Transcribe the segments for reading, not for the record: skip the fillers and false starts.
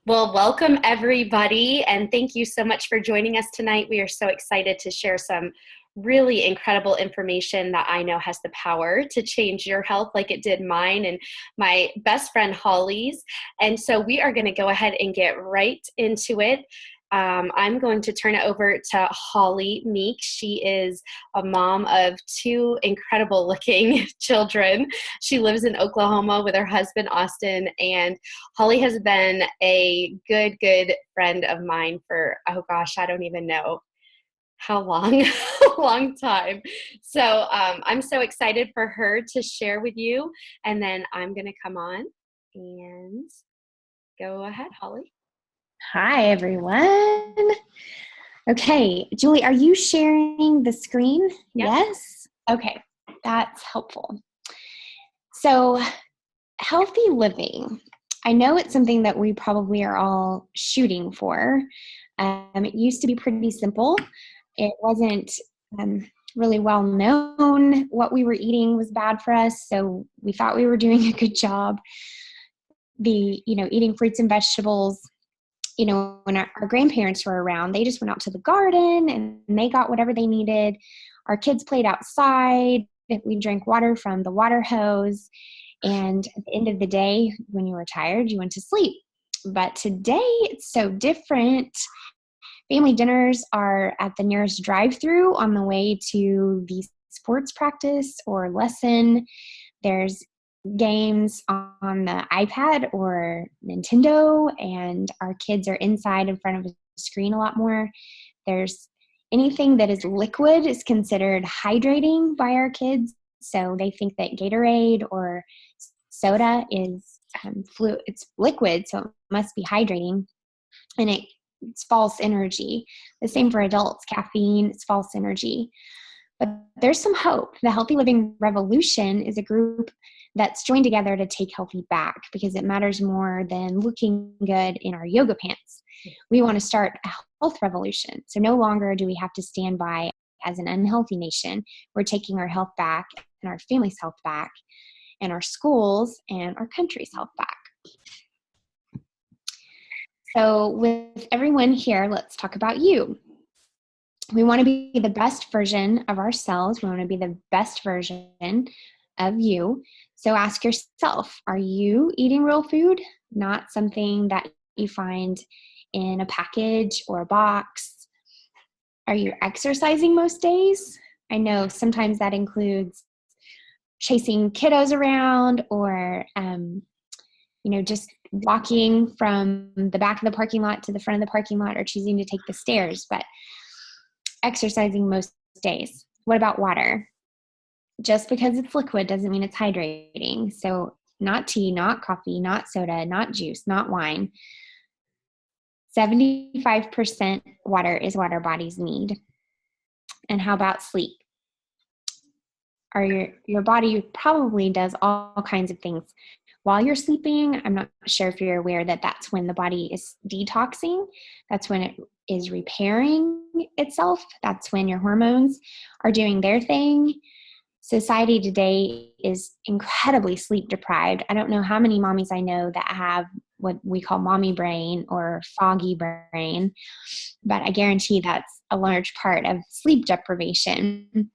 Well, welcome everybody, and thank you so much for joining us tonight. We are so excited to share some really incredible information that I know has the power to change your health like it did mine and my best friend Holly's. And so we are going to go ahead and get right into it. I'm going to turn it over to Holly Meek. She is a mom of two incredible looking children. She lives in Oklahoma with her husband, Austin, and Holly has been a good friend of mine for, oh gosh, I don't even know how long, a long time. So I'm so excited for her to share with you. And then I'm going to come on and go ahead, Holly. Hi, everyone. Okay, Julie, are you sharing the screen? Yep. Yes? Okay, that's helpful. So, healthy living. I know it's something that we probably are all shooting for. It used to be pretty simple. It wasn't really well known what we were eating was bad for us, so we thought we were doing a good job. Eating fruits and vegetables. When our grandparents were around, they just went out to the garden and they got whatever they needed. Our kids played outside. We drank water from the water hose. And at the end of the day, when you were tired, you went to sleep. But today, it's so different. Family dinners are at the nearest drive-through on the way to the sports practice or lesson. There's games on the iPad or Nintendo, and our kids are inside in front of a screen a lot more. There's anything that is liquid is considered hydrating by our kids. So they think that Gatorade or soda is it's liquid, so it must be hydrating. And it's false energy. The same for adults. Caffeine is false energy. But there's some hope. The Healthy Living Revolution is a group that's joined together to take healthy back because it matters more than looking good in our yoga pants. We want to start a health revolution. So no longer do we have to stand by as an unhealthy nation. We're taking our health back and our family's health back and our schools and our country's health back. So with everyone here, let's talk about you. We want to be the best version of ourselves. We want to be the best version of you. So ask yourself, are you eating real food? Not something that you find in a package or a box. Are you exercising most days? I know sometimes that includes chasing kiddos around or, just walking from the back of the parking lot to the front of the parking lot or choosing to take the stairs, but exercising most days. What about water? Just because it's liquid doesn't mean it's hydrating. So not tea, not coffee, not soda, not juice, not wine. 75% water is what our bodies need. And how about sleep? Your body probably does all kinds of things while you're sleeping. I'm not sure if you're aware that that's when the body is detoxing. That's when it is repairing itself. That's when your hormones are doing their thing. Society today is incredibly sleep deprived. I don't know how many mommies I know that have what we call mommy brain or foggy brain, but I guarantee that's a large part of sleep deprivation.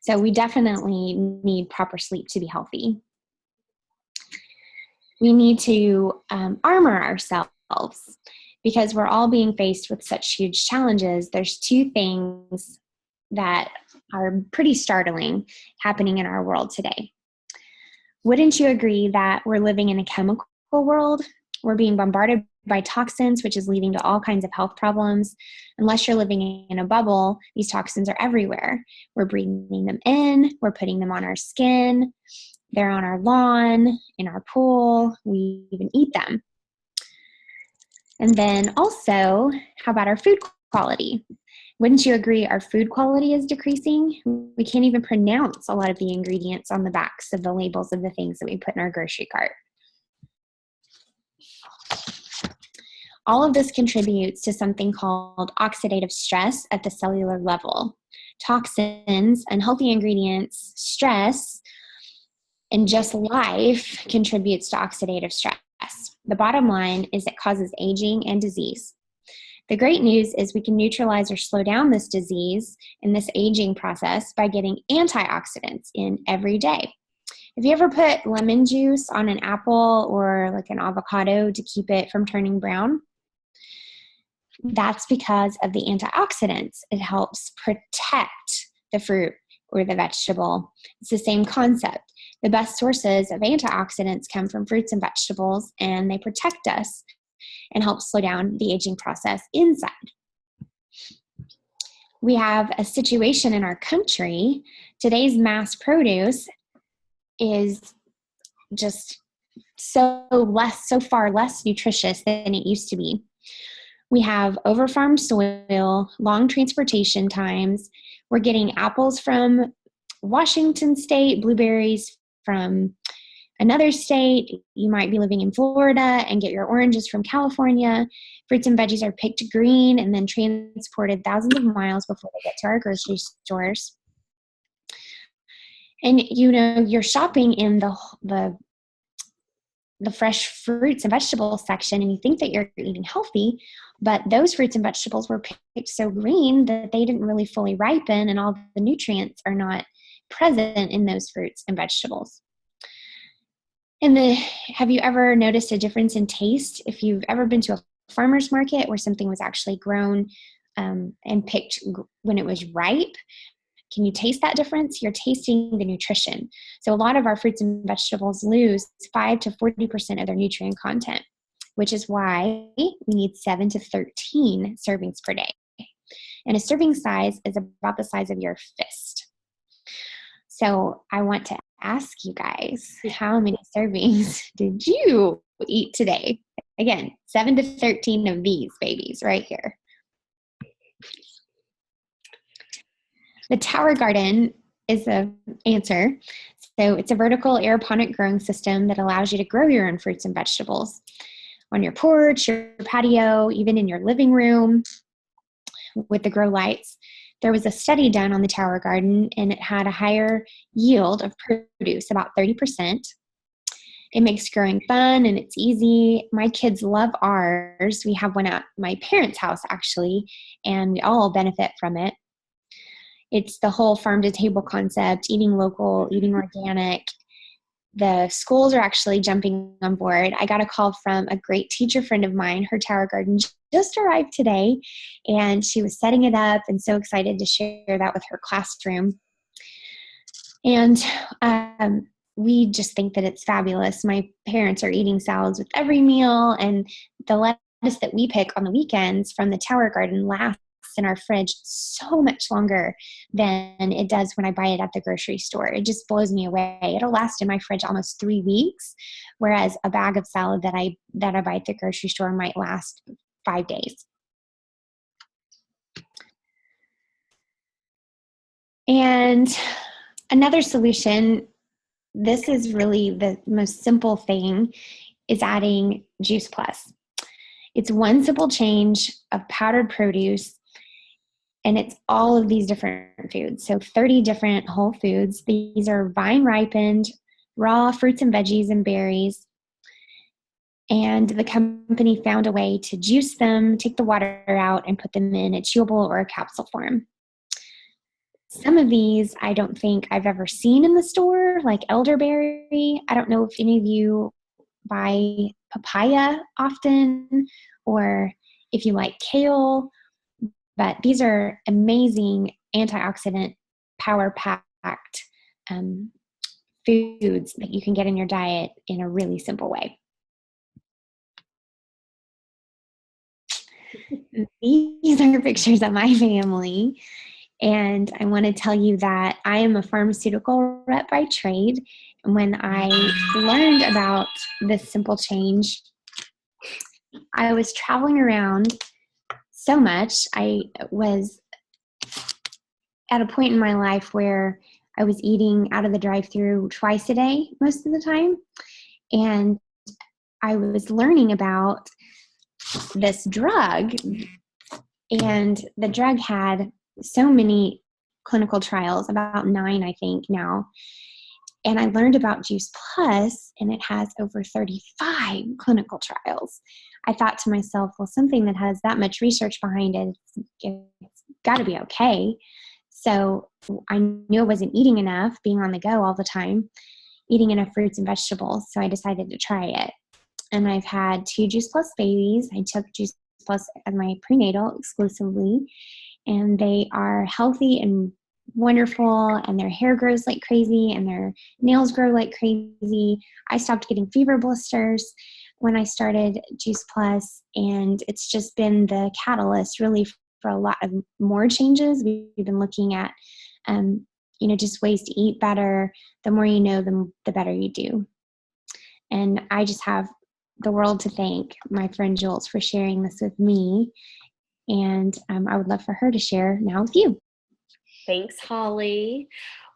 So we definitely need proper sleep to be healthy. We need to armor ourselves because we're all being faced with such huge challenges. There's two things that are pretty startling happening in our world today. Wouldn't you agree that we're living in a chemical world? We're being bombarded by toxins, which is leading to all kinds of health problems. Unless you're living in a bubble, these toxins are everywhere. We're breathing them in, we're putting them on our skin, they're on our lawn, in our pool, we even eat them. And then also, how about our food quality? Wouldn't you agree our food quality is decreasing? We can't even pronounce a lot of the ingredients on the backs of the labels of the things that we put in our grocery cart. All of this contributes to something called oxidative stress at the cellular level. Toxins, unhealthy ingredients, stress, and just life contributes to oxidative stress. The bottom line is it causes aging and disease. The great news is we can neutralize or slow down this disease and this aging process by getting antioxidants in every day. Have you ever put lemon juice on an apple or like an avocado to keep it from turning brown? That's because of the antioxidants. It helps protect the fruit or the vegetable. It's the same concept. The best sources of antioxidants come from fruits and vegetables, and they protect us and help slow down the aging process inside. We have a situation in our country. Today's mass produce is just so far less nutritious than it used to be. We have over-farmed soil, long transportation times. We're getting apples from Washington State, blueberries from another state. You might be living in Florida and get your oranges from California. Fruits and veggies are picked green and then transported thousands of miles before they get to our grocery stores. And you're shopping in the fresh fruits and vegetables section, and you think that you're eating healthy, but those fruits and vegetables were picked so green that they didn't really fully ripen, and all the nutrients are not present in those fruits and vegetables. And have you ever noticed a difference in taste? If you've ever been to a farmer's market where something was actually grown and picked when it was ripe, can you taste that difference? You're tasting the nutrition. So a lot of our fruits and vegetables lose 5 to 40% of their nutrient content, which is why we need 7 to 13 servings per day. And a serving size is about the size of your fist. So I want to ask you guys, how many servings did you eat today? Again, 7 to 13 of these babies right here. The tower garden is the answer. So it's a vertical aeroponic growing system that allows you to grow your own fruits and vegetables on your porch, your patio, even in your living room with the grow lights. There was a study done on the tower garden, and it had a higher yield of produce, about 30%. It makes growing fun and it's easy. My kids love ours. We have one at my parents' house, actually, and we all benefit from it. It's the whole farm to table concept, eating local, eating organic. The schools are actually jumping on board. I got a call from a great teacher friend of mine. Her tower garden just arrived today, and she was setting it up and so excited to share that with her classroom. And we just think that it's fabulous. My parents are eating salads with every meal, and the lettuce that we pick on the weekends from the tower garden lasts in our fridge so much longer than it does when I buy it at the grocery store. It just blows me away. It'll last in my fridge almost 3 weeks, whereas a bag of salad that I buy at the grocery store might last 5 days. And another solution, this is really the most simple thing, is adding Juice Plus. It's one simple change of powdered produce, and it's all of these different foods. So 30 different whole foods. These are vine ripened, raw fruits and veggies and berries. And the company found a way to juice them, take the water out, and put them in a chewable or a capsule form. Some of these I don't think I've ever seen in the store, like elderberry. I don't know if any of you buy papaya often, or if you like kale. But these are amazing antioxidant, power-packed foods that you can get in your diet in a really simple way. These are pictures of my family. And I want to tell you that I am a pharmaceutical rep by trade. And when I learned about this simple change, I was traveling around so much. I was at a point in my life where I was eating out of the drive-thru twice a day most of the time. And I was learning about this drug, and the drug had so many clinical trials, about 9, I think now. And I learned about Juice Plus, and it has over 35 clinical trials. I thought to myself, well, something that has that much research behind it, it's got to be okay. So I knew I wasn't eating enough, being on the go all the time, eating enough fruits and vegetables. So I decided to try it. And I've had 2 Juice Plus babies. I took Juice Plus as my prenatal exclusively, and they are healthy and wonderful, and their hair grows like crazy and their nails grow like crazy. I stopped getting fever blisters when I started Juice Plus, and it's just been the catalyst really for a lot of more changes. We've been looking at, just ways to eat better. The more you know, the better you do. And I just have the world to thank my friend Jules for sharing this with me. And I would love for her to share now with you. Thanks, Holly.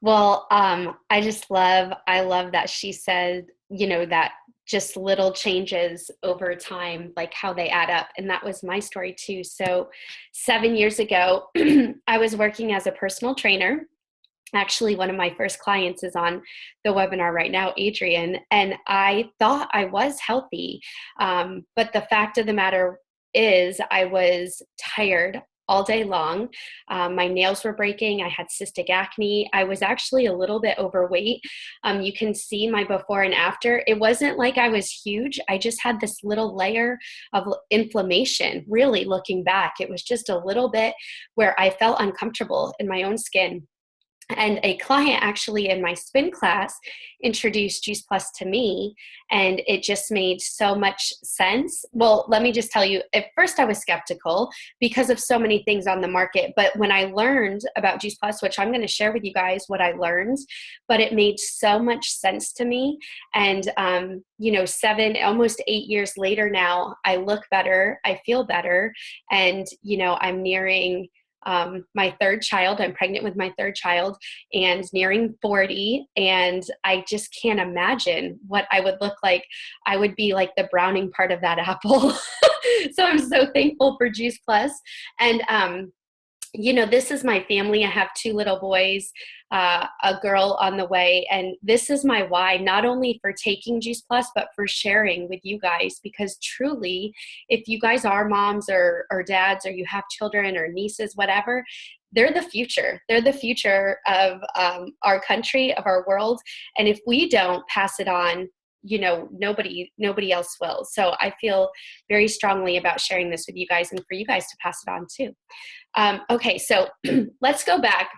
Well, I love that she said, that just little changes over time, like how they add up. And that was my story too. So 7 years ago, I was working as a personal trainer. Actually, one of my first clients is on the webinar right now, Adrian, and I thought I was healthy. But the fact of the matter is I was tired all day long. My nails were breaking. I had cystic acne. I was actually a little bit overweight. You can see my before and after. It wasn't like I was huge. I just had this little layer of inflammation, really looking back. It was just a little bit where I felt uncomfortable in my own skin. And a client actually in my spin class introduced Juice Plus to me, and it just made so much sense. Well, let me just tell you, at first I was skeptical because of so many things on the market. But when I learned about Juice Plus, which I'm going to share with you guys what I learned, but it made so much sense to me. And, almost 8 years later now, I look better, I feel better, and, I'm nearing my third child. I'm pregnant with my third child and nearing 40. And I just can't imagine what I would look like. I would be like the browning part of that apple. So I'm so thankful for Juice Plus. And, this is my family. I have 2 little boys, a girl on the way. And this is my why, not only for taking Juice Plus, but for sharing with you guys. Because truly, if you guys are moms or dads, or you have children or nieces, whatever, they're the future. They're the future of our country, of our world. And if we don't pass it on, nobody else will. So I feel very strongly about sharing this with you guys and for you guys to pass it on too. Okay, so let's go back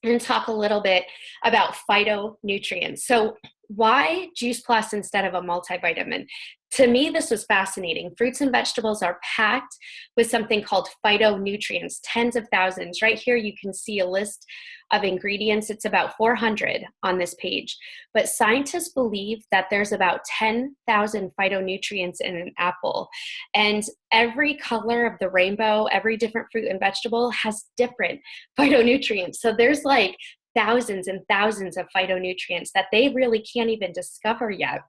and talk a little bit about phytonutrients. So why Juice Plus instead of a multivitamin? To me, this was fascinating. Fruits and vegetables are packed with something called phytonutrients, tens of thousands. Right here, you can see a list of ingredients. It's about 400 on this page. But scientists believe that there's about 10,000 phytonutrients in an apple. And every color of the rainbow, every different fruit and vegetable has different phytonutrients. So there's like thousands and thousands of phytonutrients that they really can't even discover yet.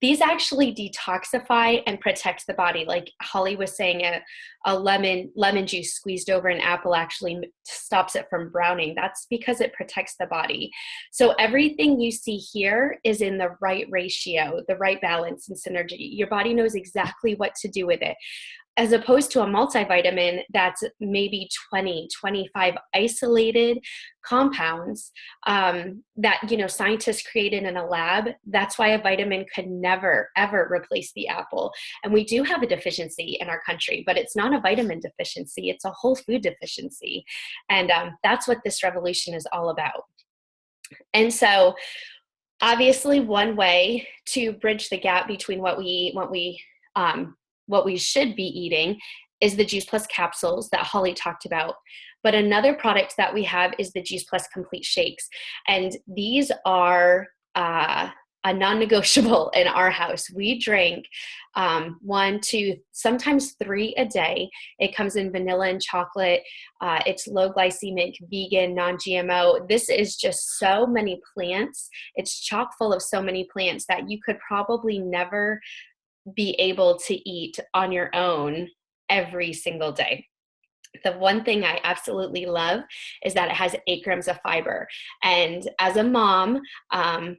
These actually detoxify and protect the body. Like Holly was saying, a lemon juice squeezed over an apple actually stops it from browning. That's because it protects the body. So everything you see here is in the right ratio, the right balance and synergy. Your body knows exactly what to do with it, as opposed to a multivitamin that's maybe 20, 25 isolated compounds that, scientists created in a lab. That's why a vitamin could never, ever replace the apple. And we do have a deficiency in our country, but it's not a vitamin deficiency. It's a whole food deficiency. And that's what this revolution is all about. And so obviously one way to bridge the gap between what we should be eating is the Juice Plus capsules that Holly talked about. But another product that we have is the Juice Plus Complete Shakes. And these are a non-negotiable in our house. We drink 1, 2, sometimes 3 a day. It comes in vanilla and chocolate. It's low glycemic, vegan, non-GMO. This is just so many plants. It's chock full of so many plants that you could probably never be able to eat on your own every single day. The one thing I absolutely love is that it has 8 grams of fiber. And as a mom, I'm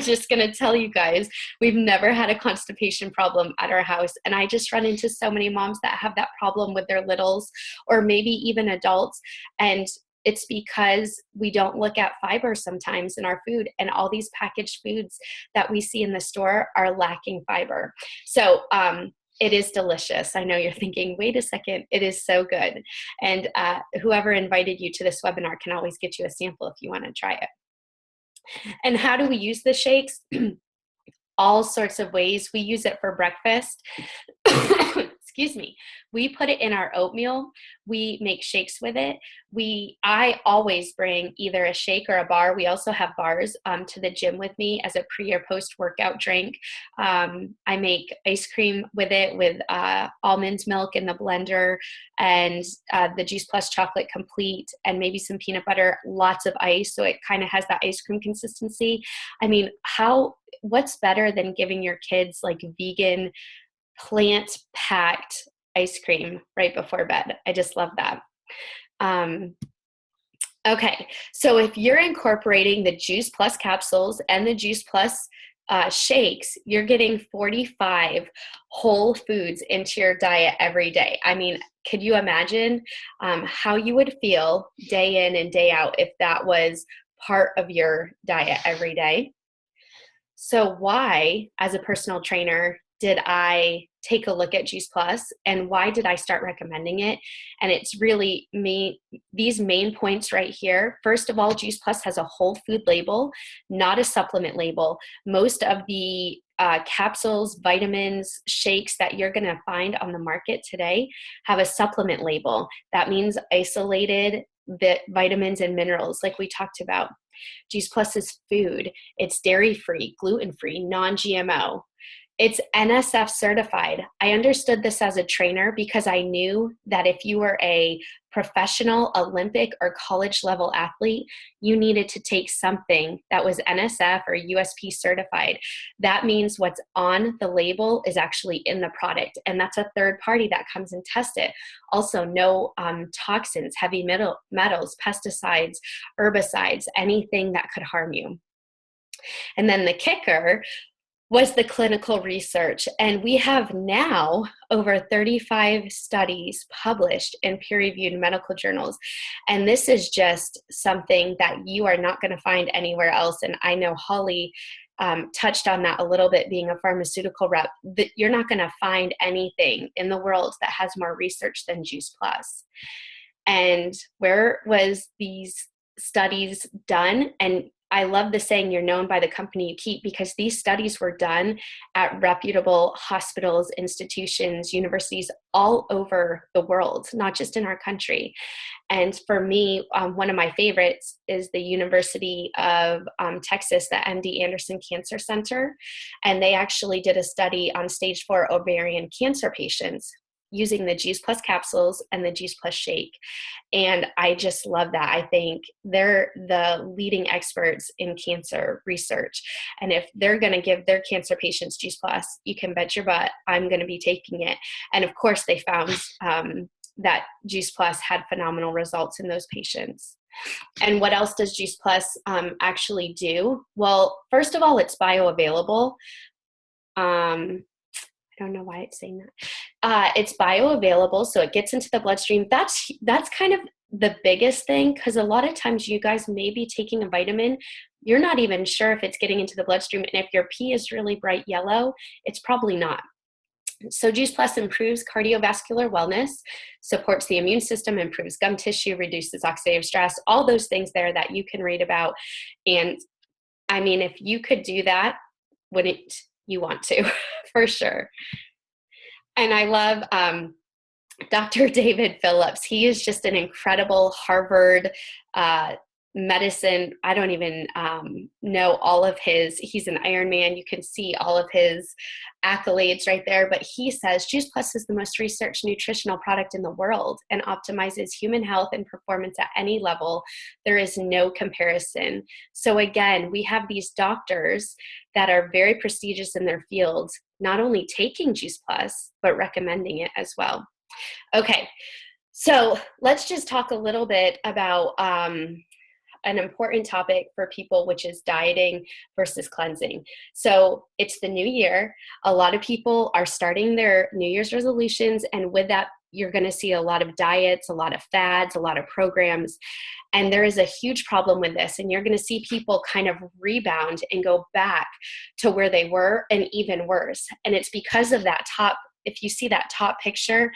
just going to tell you guys, we've never had a constipation problem at our house. And I just run into so many moms that have that problem with their littles, or maybe even adults. And it's because we don't look at fiber sometimes in our food, and all these packaged foods that we see in the store are lacking fiber. So, it is delicious. I know you're thinking, wait a second, it is so good. And whoever invited you to this webinar can always get you a sample if you want to try it. And how do we use the shakes? All sorts of ways. We use it for breakfast. Excuse me. We put it in our oatmeal. We make shakes with it. I always bring either a shake or a bar. We also have bars to the gym with me as a pre or post workout drink. I make ice cream with it, with almond milk in the blender, and the Juice Plus chocolate complete, and maybe some peanut butter, lots of ice, so it kind of has that ice cream consistency. I mean, what's better than giving your kids like vegan, plant-packed ice cream right before bed? I just love that. Okay, so if you're incorporating the Juice Plus capsules and the Juice Plus shakes, you're getting 45 whole foods into your diet every day. I mean, could you imagine how you would feel day in and day out if that was part of your diet every day? So why, as a personal trainer, did I take a look at Juice Plus, and why did I start recommending it? And it's really these main points right here. First of all, Juice Plus has a whole food label, not a supplement label. Most of the capsules, vitamins, shakes that you're going to find on the market today have a supplement label. That means isolated vitamins and minerals, like we talked about. Juice Plus is food. It's dairy-free, gluten-free, non-GMO. It's NSF certified. I understood this as a trainer because I knew that if you were a professional, Olympic, or college level athlete, you needed to take something that was NSF or USP certified. That means what's on the label is actually in the product, and that's a third party that comes and tests it. Also, no toxins, heavy metals, pesticides, herbicides, anything that could harm you. And then the kicker was the clinical research. And we have now over 35 studies published in peer-reviewed medical journals. And this is just something that you are not going to find anywhere else. And I know Holly touched on that a little bit, being a pharmaceutical rep, that you're not going to find anything in the world that has more research than Juice Plus. And where was these studies done? And I love the saying, you're known by the company you keep, because these studies were done at reputable hospitals, institutions, universities all over the world, not just in our country. And for me, one of my favorites is the University of Texas, the MD Anderson Cancer Center. And they actually did a study on stage 4 ovarian cancer patients using the Juice Plus capsules and the Juice Plus shake. And I just love that. I think they're the leading experts in cancer research. And if they're going to give their cancer patients Juice Plus, you can bet your butt I'm going to be taking it. And of course, they found that Juice Plus had phenomenal results in those patients. And what else does Juice Plus actually do? Well, first of all, it's bioavailable. I don't know why it's saying that. It's bioavailable, so it gets into the bloodstream. That's kind of the biggest thing, because a lot of times you guys may be taking a vitamin, you're not even sure if it's getting into the bloodstream, and if your pee is really bright yellow, it's probably not. So Juice Plus improves cardiovascular wellness, supports the immune system, improves gum tissue, reduces oxidative stress, all those things there that you can read about. And I mean, if you could do that, wouldn't you want to? For sure. And I love Dr. David Phillips. He is just an incredible Harvard medicine. I don't even know all of he's an Ironman. You can see all of his accolades right there. But he says Juice Plus is the most researched nutritional product in the world and optimizes human health and performance at any level. There is no comparison. So again, we have these doctors that are very prestigious in their fields, not only taking Juice Plus, but recommending it as well. Okay. So let's just talk a little bit about an important topic for people, which is dieting versus cleansing. So it's the new year. A lot of people are starting their New Year's resolutions, and with that, you're going to see a lot of diets, a lot of fads, a lot of programs. And there is a huge problem with this. And you're going to see people kind of rebound and go back to where they were and even worse. And it's because of that top, if you see that top picture,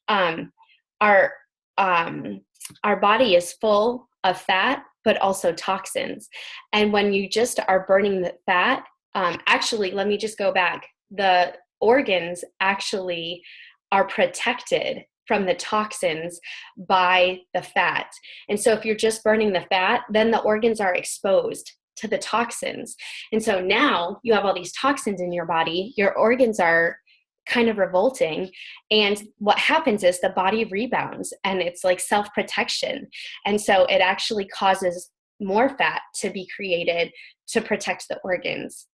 um, our our body is full of fat, but also toxins. And when you just are burning the fat, actually, let me just go back. The organs actually are protected from the toxins by the fat. And so if you're just burning the fat, then the organs are exposed to the toxins. And so now you have all these toxins in your body, your organs are kind of revolting. And what happens is the body rebounds, and it's like self-protection. And so it actually causes more fat to be created to protect the organs.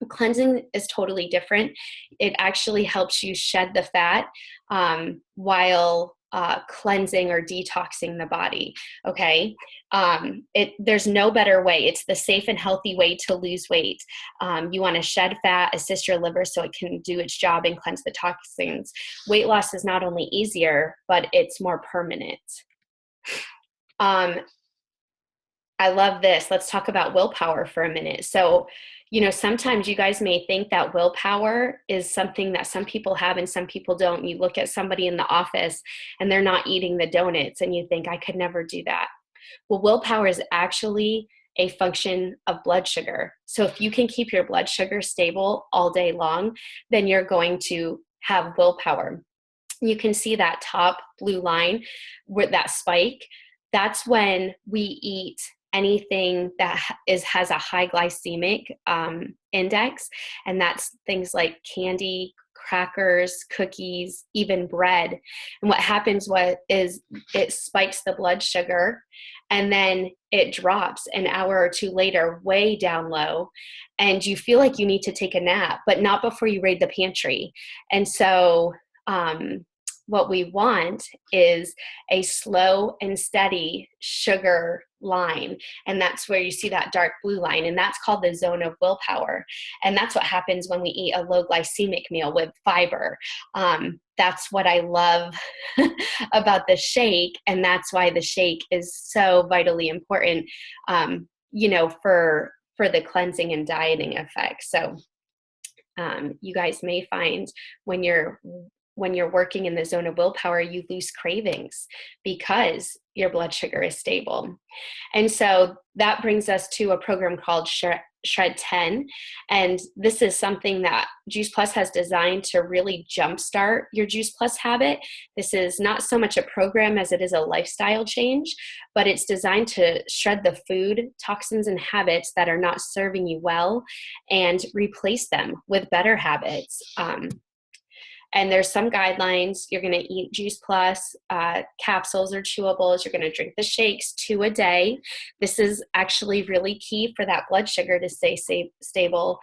Cleansing is totally different. It actually helps you shed the fat while cleansing or detoxing the body. Okay. There's no better way. It's the safe and healthy way to lose weight. You want to shed fat, assist your liver so it can do its job and cleanse the toxins. Weight loss is not only easier, but it's more permanent. I love this. Let's talk about willpower for a minute. So, sometimes you guys may think that willpower is something that some people have and some people don't. You look at somebody in the office and they're not eating the donuts and you think, I could never do that. Well, willpower is actually a function of blood sugar. So if you can keep your blood sugar stable all day long, then you're going to have willpower. You can see that top blue line with that spike. That's when we eat anything that has a high glycemic index, and that's things like candy, crackers, cookies, even bread. And what happens is it spikes the blood sugar, and then it drops an hour or two later way down low, and you feel like you need to take a nap, but not before you raid the pantry. And so what we want is a slow and steady sugar line. And that's where you see that dark blue line. And that's called the zone of willpower. And that's what happens when we eat a low glycemic meal with fiber. That's what I love about the shake. And that's why the shake is so vitally important, for the cleansing and dieting effects. So you guys may find when you're working in the zone of willpower, you lose cravings because your blood sugar is stable. And so that brings us to a program called Shred 10. And this is something that Juice Plus has designed to really jumpstart your Juice Plus habit. This is not so much a program as it is a lifestyle change, but it's designed to shred the food, toxins, and habits that are not serving you well and replace them with better habits. And there's some guidelines. You're going to eat Juice Plus capsules or chewables. You're going to drink the shakes 2 a day. This is actually really key for that blood sugar to stay stable.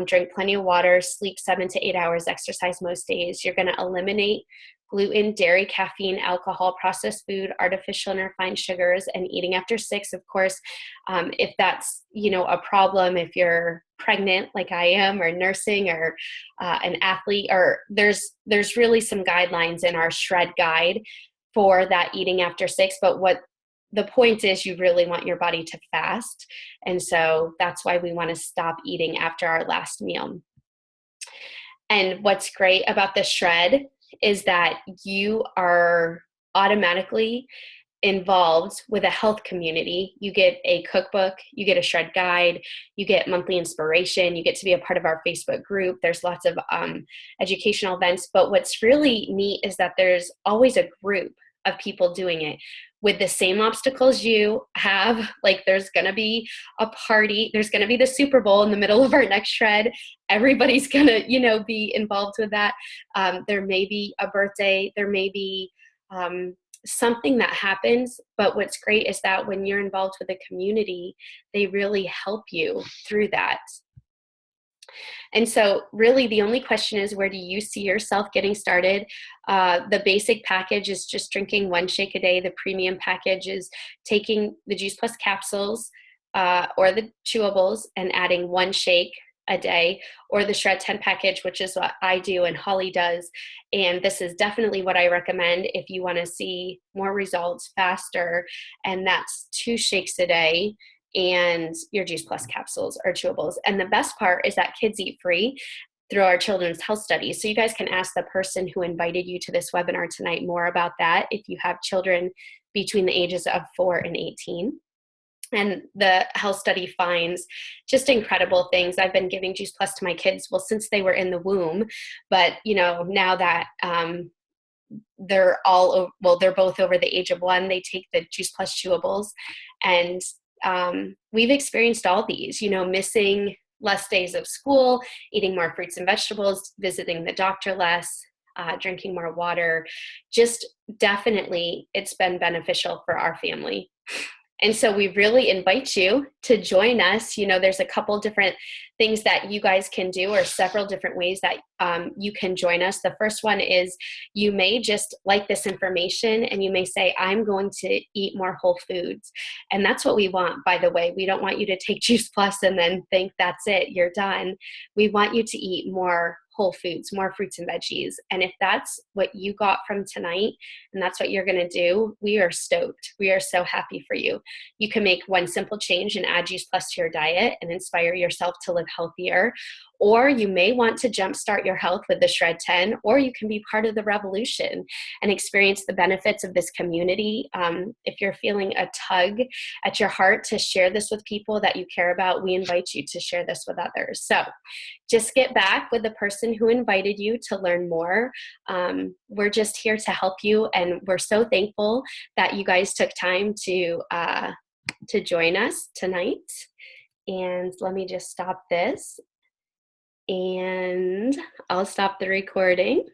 Drink plenty of water, sleep 7 to 8 hours, exercise most days. You're going to eliminate gluten, dairy, caffeine, alcohol, processed food, artificial and refined sugars, and eating after 6. Of course, if that's, a problem, if you're pregnant like I am, or nursing, or an athlete, or there's really some guidelines in our Shred guide for that eating after 6. But what the point is, you really want your body to fast. And so that's why we want to stop eating after our last meal. And what's great about the Shred is that you are automatically involved with a health community. You get a cookbook, you get a Shred guide, you get monthly inspiration, you get to be a part of our Facebook group. There's lots of educational events. But what's really neat is that there's always a group of people doing it with the same obstacles you have. Like, there's going to be a party, there's going to be the Super Bowl in the middle of our next Shred. Everybody's going to, be involved with that. There may be a birthday, there may be something that happens. But what's great is that when you're involved with a community, they really help you through that. And so really the only question is, where do you see yourself getting started? The basic package is just drinking 1 shake a day. The premium package is taking the Juice Plus capsules or the chewables and adding 1 shake a day, or the Shred 10 package, which is what I do and Holly does. And this is definitely what I recommend if you want to see more results faster. And that's 2 shakes a day and your Juice Plus capsules or chewables. And the best part is that kids eat free through our children's health studies. So you guys can ask the person who invited you to this webinar tonight more about that if you have children between the ages of 4 and 18. And the health study finds just incredible things. I've been giving Juice Plus to my kids, well, since they were in the womb, but now that they're both over the age of 1, they take the Juice Plus chewables. And we've experienced all these, missing less days of school, eating more fruits and vegetables, visiting the doctor less, drinking more water. Just definitely, it's been beneficial for our family. And so we really invite you to join us. There's a couple different things that you guys can do, or several different ways that you can join us. The first one is, you may just like this information and you may say, I'm going to eat more whole foods. And that's what we want, by the way. We don't want you to take Juice Plus and then think that's it, you're done. We want you to eat more whole foods, more fruits and veggies. And if that's what you got from tonight and that's what you're going to do, we are stoked. We are so happy for you. You can make one simple change and add Juice Plus to your diet and inspire yourself to live healthier. Or you may want to jumpstart your health with the Shred 10, or you can be part of the revolution and experience the benefits of this community. If you're feeling a tug at your heart to share this with people that you care about, we invite you to share this with others. So just get back with the person who invited you to learn more. We're just here to help you, and we're so thankful that you guys took time to join us tonight. And let me just stop this. And I'll stop the recording.